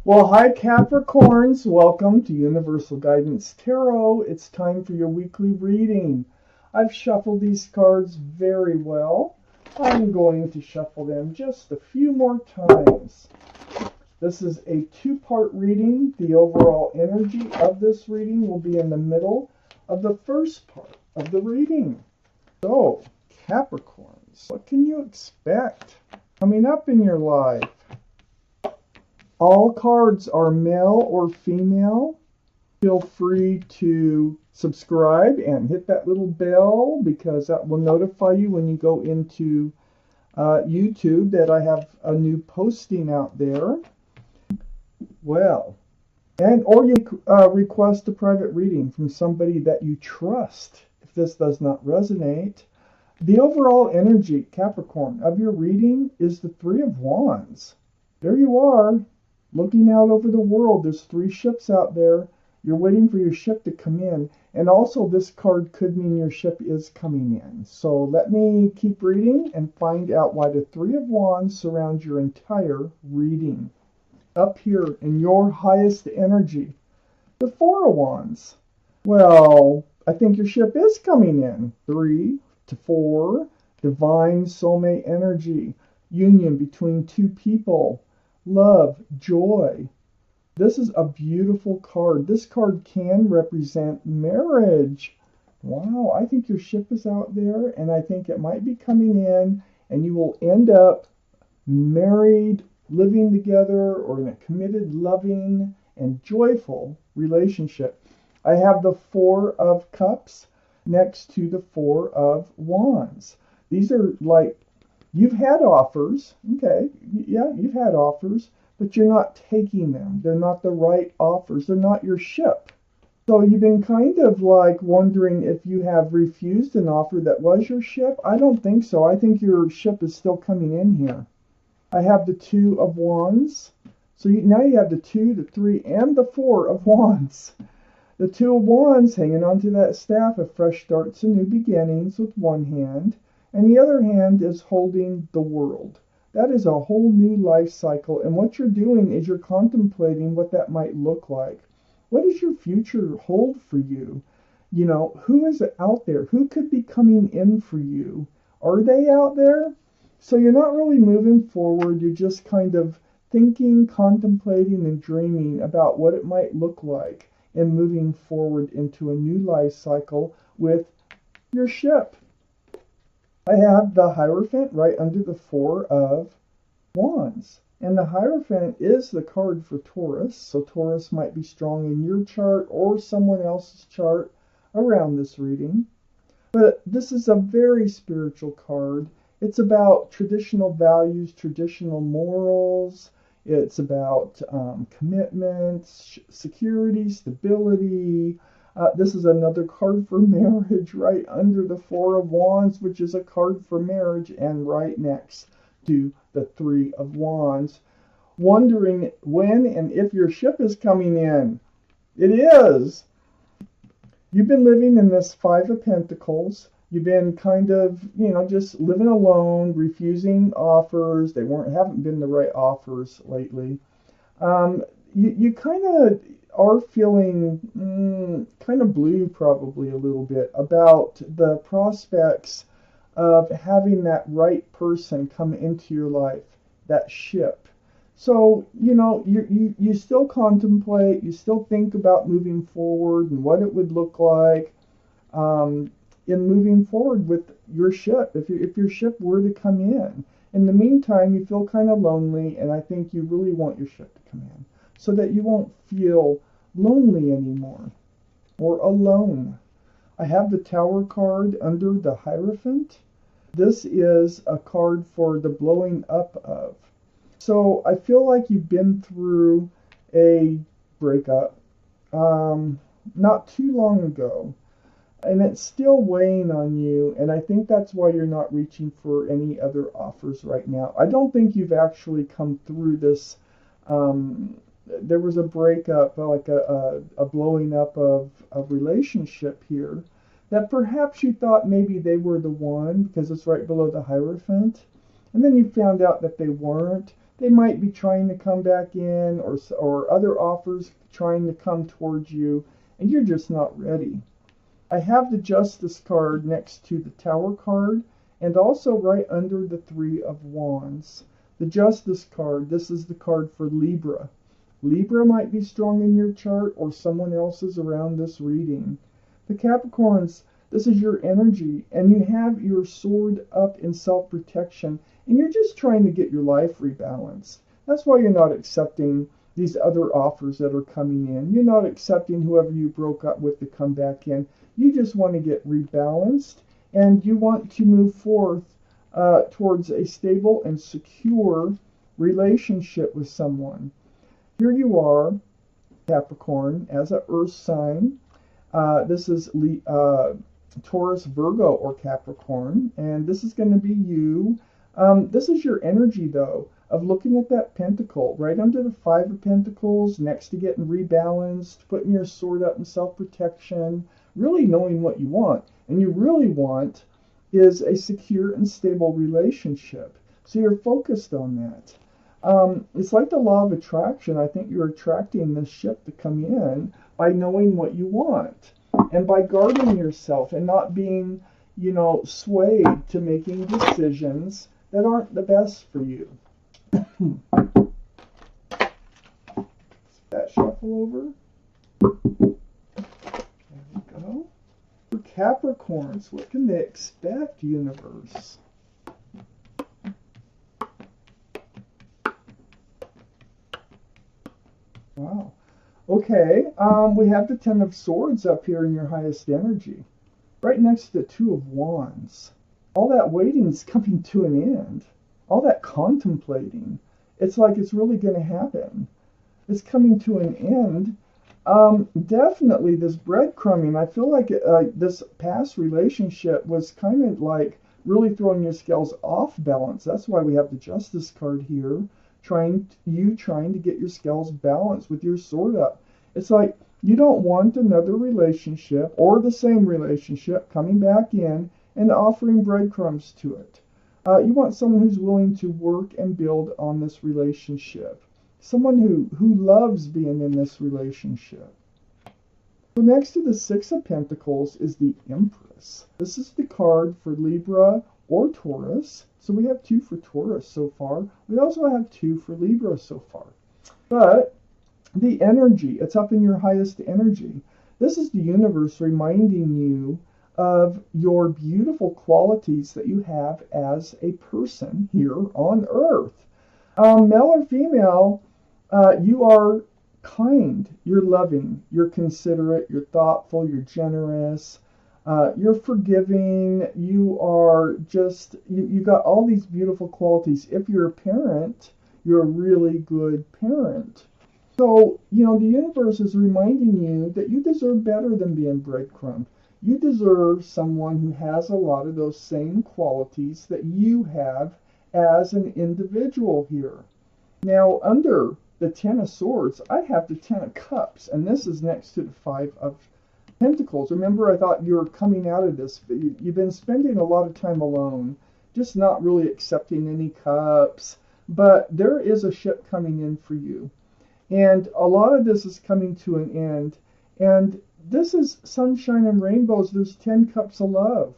Well, hi Capricorns. Welcome to Universal Guidance Tarot. It's time for your weekly reading. I've shuffled these cards very well. I'm going to shuffle them just a few more times. This is a two-part reading. The overall energy of this reading will be in the middle of the first part of the reading. So, Capricorns, what can you expect coming up in your life? All cards are male or female. Feel free to subscribe and hit that little bell because that will notify you when you go into YouTube that I have a new posting out there. Well, or you request a private reading from somebody that you trust if this does not resonate. The overall energy, Capricorn, of your reading is the Three of Wands. There you are. Looking out over the world, there's 3 ships out there. You're waiting for your ship to come in. And also this card could mean your ship is coming in. So let me keep reading and find out why the 3 of Wands surrounds your entire reading. Up here in your highest energy, the 4 of Wands. Well, I think your ship is coming in. 3 to 4, divine soulmate energy. Union between 2 people. Love, joy. This is a beautiful card. This card can represent marriage. Wow, I think your ship is out there, and I think it might be coming in, and you will end up married, living together, or in a committed, loving, and joyful relationship. I have the 4 of Cups next to the 4 of Wands. These are like, you've had offers, okay, yeah, you've had offers, but you're not taking them. They're not the right offers. They're not your ship. So you've been kind of like wondering if you have refused an offer that was your ship. I don't think so. I think your ship is still coming in here. I have the 2 of Wands. So now you have the 2, the 3, and the 4 of Wands. The 2 of Wands hanging onto that staff of fresh starts and new beginnings with one hand. And the other hand is holding the world. That is a whole new life cycle. And what you're doing is you're contemplating what that might look like. What does your future hold for you? You know, who is out there? Who could be coming in for you? Are they out there? So you're not really moving forward. You're just kind of thinking, contemplating, and dreaming about what it might look like and moving forward into a new life cycle with your ship. I have the Hierophant right under the 4 of Wands. And the Hierophant is the card for Taurus. So Taurus might be strong in your chart or someone else's chart around this reading. But this is a very spiritual card. It's about traditional values, traditional morals. It's about commitment, security, stability. This is another card for marriage right under the 4 of Wands, which is a card for marriage, and right next to the 3 of Wands. Wondering when and if your ship is coming in. It is. You've been living in this 5 of Pentacles. You've been kind of, just living alone, refusing offers. They haven't been the right offers lately. You kind of are feeling kind of blue probably a little bit about the prospects of having that right person come into your life, that ship. So, you still contemplate, you still think about moving forward and what it would look like in moving forward with your ship, if your ship were to come in. In the meantime, you feel kind of lonely, and I think you really want your ship to come in so that you won't feel lonely anymore or alone. I have the Tower card under the Hierophant. This is a card for the blowing up of. So I feel like you've been through a breakup not too long ago, and it's still weighing on you, and I think that's why you're not reaching for any other offers right now. I don't think you've actually come through this. There was a breakup, like a blowing up of a relationship here, that perhaps you thought maybe they were the one because it's right below the Hierophant, and then you found out that they weren't. They might be trying to come back in, or other offers trying to come towards you, and you're just not ready. I have the Justice card next to the Tower card, and also right under the Three of Wands. The Justice card, this is the card for Libra. Libra might be strong in your chart, or someone else's around this reading. The Capricorns, this is your energy, and you have your sword up in self-protection, and you're just trying to get your life rebalanced. That's why you're not accepting these other offers that are coming in. You're not accepting whoever you broke up with to come back in. You just want to get rebalanced, and you want to move forth towards a stable and secure relationship with someone. Here you are, Capricorn, as an earth sign. This is Taurus, Virgo, or Capricorn, and this is going to be you. This is your energy, though, of looking at that pentacle right under the Five of Pentacles, next to getting rebalanced, putting your sword up in self-protection, really knowing what you want. And you really want is a secure and stable relationship. So you're focused on that. It's like the law of attraction. I think you're attracting this ship to come in by knowing what you want and by guarding yourself and not being, swayed to making decisions that aren't the best for you. That shuffle over. There we go. For Capricorns, what can they expect, universe? Wow. Okay, we have the Ten of Swords up here in your highest energy, right next to the Two of Wands. All that waiting is coming to an end. All that contemplating, it's like it's really going to happen. It's coming to an end. Definitely this breadcrumbing. I feel like this past relationship was kind of like really throwing your scales off balance. That's why we have the Justice card here. Trying to get your scales balanced with your sword up. It's like you don't want another relationship or the same relationship coming back in and offering breadcrumbs to it. You want someone who's willing to work and build on this relationship. Someone who loves being in this relationship. So next to the Six of Pentacles is the Empress. This is the card for Libra or Taurus. So we have two for Taurus so far. We also have two for Libra so far. But the energy, it's up in your highest energy. This is the universe reminding you of your beautiful qualities that you have as a person here on Earth. Male or female, you are kind, you're loving, you're considerate, you're thoughtful, you're generous. You're forgiving, you are just, you got all these beautiful qualities. If you're a parent, you're a really good parent. So, the universe is reminding you that you deserve better than being breadcrumbed. You deserve someone who has a lot of those same qualities that you have as an individual here. Now, under the Ten of Swords, I have the Ten of Cups, and this is next to the Five of Pentacles. Remember, I thought you were coming out of this, but you've been spending a lot of time alone, just not really accepting any cups. But there is a ship coming in for you. And a lot of this is coming to an end. And this is sunshine and rainbows. There's 10 cups of love.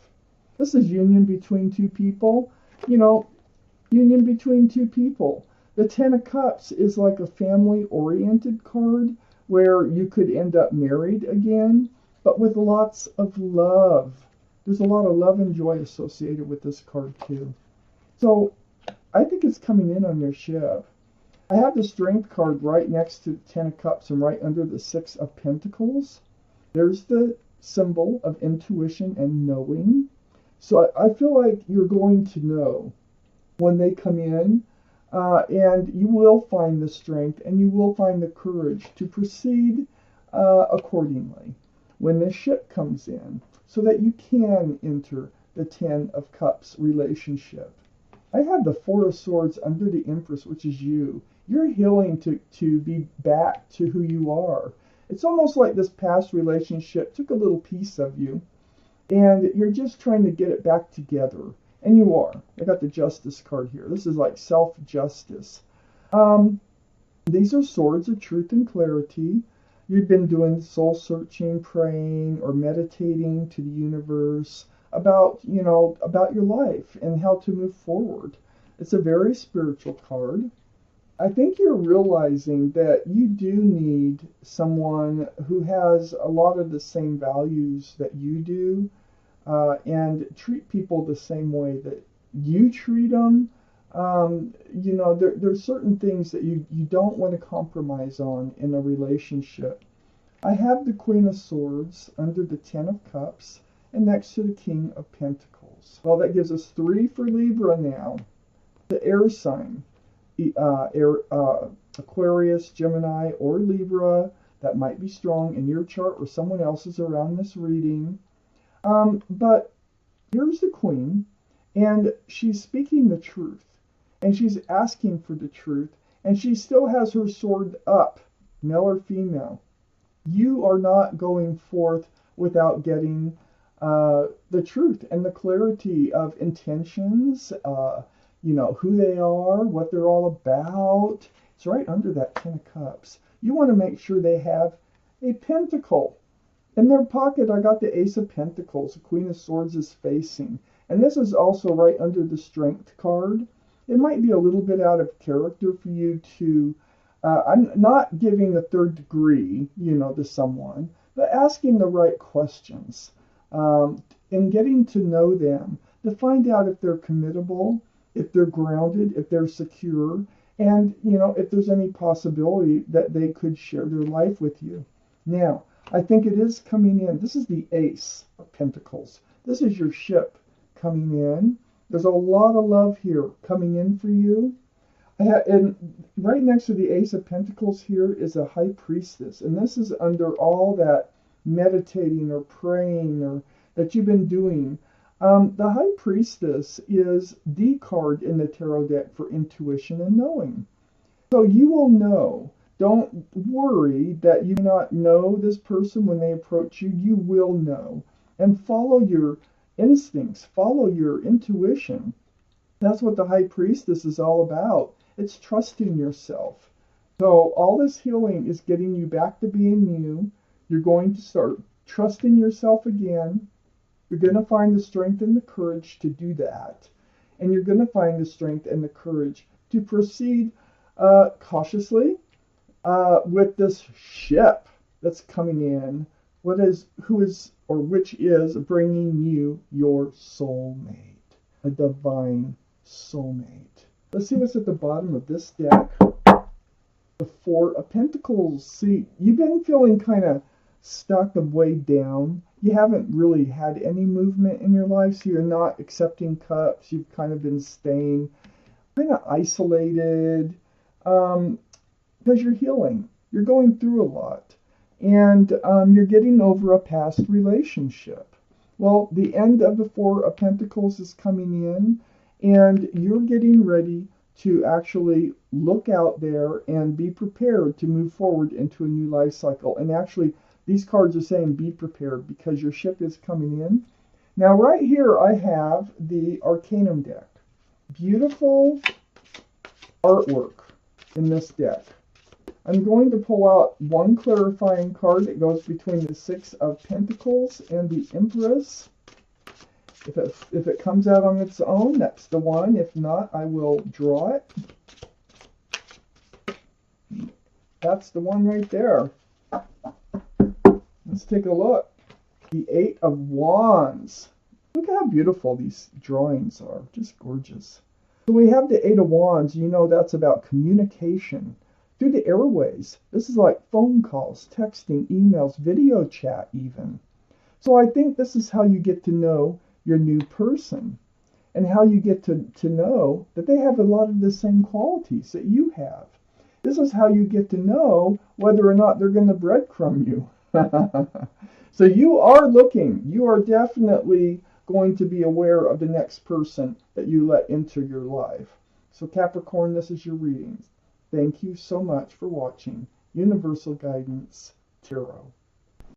This is union between two people. Union between two people. The Ten of Cups is like a family-oriented card where you could end up married again, but with lots of love. There's a lot of love and joy associated with this card too. So I think it's coming in on your ship. I have the Strength card right next to the Ten of Cups and right under the Six of Pentacles. There's the symbol of intuition and knowing. So I feel like you're going to know when they come in, and you will find the strength and you will find the courage to proceed accordingly when the ship comes in, so that you can enter the Ten of Cups relationship. I have the Four of Swords under the Empress, which is you. You're healing to be back to who you are. It's almost like this past relationship took a little piece of you, and you're just trying to get it back together. And you are. I got the Justice card here. This is like self-justice. These are swords of truth and clarity. You've been doing soul searching, praying, or meditating to the universe about, about your life and how to move forward. It's a very spiritual card. I think you're realizing that you do need someone who has a lot of the same values that you do, and treat people the same way that you treat them. There's certain things that you don't want to compromise on in a relationship. I have the Queen of Swords under the Ten of Cups and next to the King of Pentacles. Well, that gives us 3 for Libra now. The air sign, Aquarius, Gemini, or Libra, that might be strong in your chart or someone else's around this reading. But here's the Queen, and she's speaking the truth, and she's asking for the truth, and she still has her sword up, male or female. You are not going forth without getting the truth and the clarity of intentions, who they are, what they're all about. It's right under that Ten of Cups. You want to make sure they have a pentacle. In their pocket, I got the Ace of Pentacles. The Queen of Swords is facing. And this is also right under the Strength card. It might be a little bit out of character for you to, I'm not giving the 3rd degree, to someone, but asking the right questions, and getting to know them to find out if they're committable, if they're grounded, if they're secure, and, if there's any possibility that they could share their life with you. Now, I think it is coming in. This is the Ace of Pentacles. This is your ship coming in. There's a lot of love here coming in for you. And right next to the Ace of Pentacles here is a High Priestess. And this is under all that meditating or praying or that you've been doing. The High Priestess is the card in the tarot deck for intuition and knowing. So you will know. Don't worry that you may not know this person when they approach you. You will know. And follow your instincts. Follow your intuition. That's what the High Priestess is all about. It's trusting yourself. So all this healing is getting you back to being you. You're going to start trusting yourself again. You're going to find the strength and the courage to do that. And you're going to find the strength and the courage to proceed cautiously with this ship that's coming in. Which is bringing you your soulmate, a divine soulmate. Let's see what's at the bottom of this deck. The 4 of Pentacles. See, you've been feeling kind of stuck and weighed down. You haven't really had any movement in your life, so you're not accepting cups. You've kind of been staying kind of isolated because you're healing. You're going through a lot. And you're getting over a past relationship. Well, the end of the 4 of Pentacles is coming in, and you're getting ready to actually look out there and be prepared to move forward into a new life cycle. And actually, these cards are saying be prepared because your ship is coming in. Now, right here, I have the Arcanum deck. Beautiful artwork in this deck. I'm going to pull out one clarifying card that goes between the 6 of Pentacles and the Empress. If it comes out on its own, that's the one. If not, I will draw it. That's the one right there. Let's take a look. The 8 of Wands. Look how beautiful these drawings are. Just gorgeous. So we have the 8 of Wands. You know that's about communication through the airways. This is like phone calls, texting, emails, video chat even. So I think this is how you get to know your new person and how you get to know that they have a lot of the same qualities that you have. This is how you get to know whether or not they're going to breadcrumb you. So you are looking. You are definitely going to be aware of the next person that you let into your life. So Capricorn, this is your reading. Thank you so much for watching Universal Guidance Tarot.